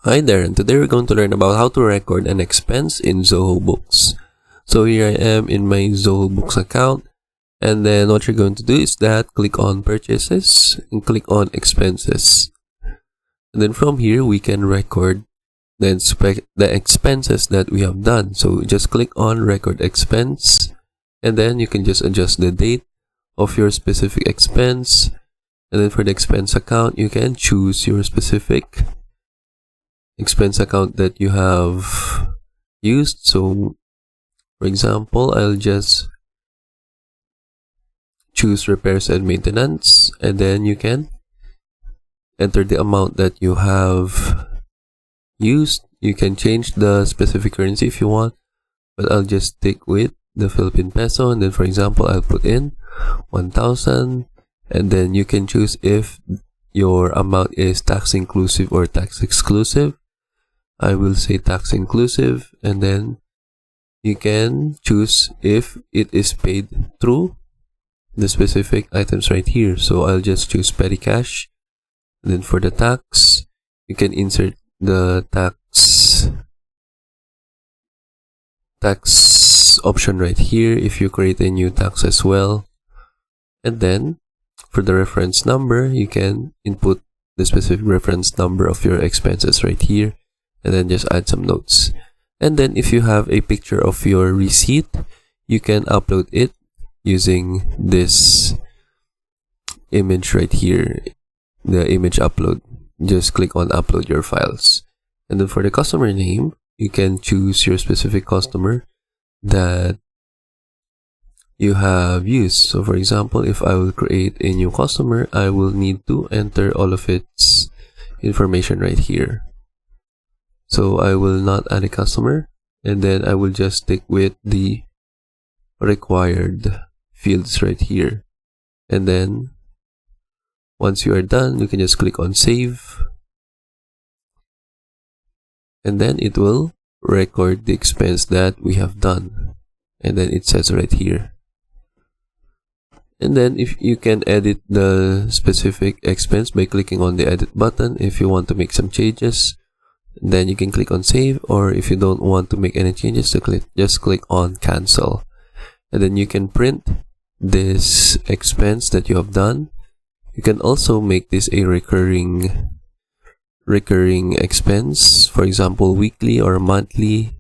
Hi there, and today we're going to learn about how to record an expense in Zoho Books. So here I am in my Zoho Books account, and then what you're going to do is that click on Purchases and click on Expenses. And then from here we can record the expenses that we have done. So just click on Record Expense, and then you can just adjust the date of your specific expense. And then for the expense account, you can choose your specific expense account that you have used. So for example, I'll just choose repairs and maintenance, and then you can enter the amount that you have used. You can change the specific currency if you want, but I'll just stick with the Philippine peso. And then for example, I'll put in 1,000, and then you can choose if your amount is tax inclusive or tax exclusive. I will say tax inclusive, and then you can choose if it is paid through the specific items right here. So I'll just choose petty cash. And then for the tax, you can insert the tax option right here if you create a new tax as well. And then for the reference number, you can input the specific reference number of your expenses right here, and then just add some notes. And then if you have a picture of your receipt, you can upload it using this image right here, the image upload. Just click on upload your files. And then for the customer name, you can choose your specific customer that you have used. So for example, if I will create a new customer, I will need to enter all of its information right here. So I will not add a customer, and then I will just stick with the required fields right here. And then once you are done, you can just click on save, and then it will record the expense that we have done, and then it says right here. And then if you can edit the specific expense by clicking on the edit button if you want to make some changes. Then you can click on save, or if you don't want to make any changes, just click on cancel. And then you can print this expense that you have done. You can also make this a recurring expense, for example weekly or monthly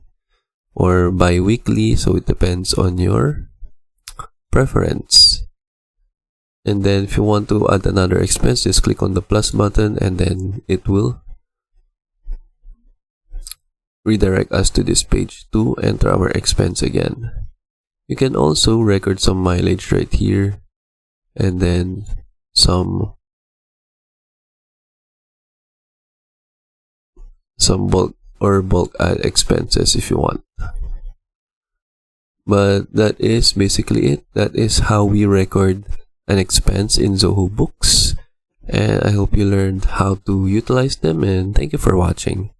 or bi-weekly, so it depends on your preference. And then if you want to add another expense, just click on the plus button, and then it will redirect us to this page to enter our expense again. You can also record some mileage right here, and then some bulk add expenses if you want. But that is basically it. That is how we record an expense in Zoho Books, and I hope you learned how to utilize them, and thank you for watching.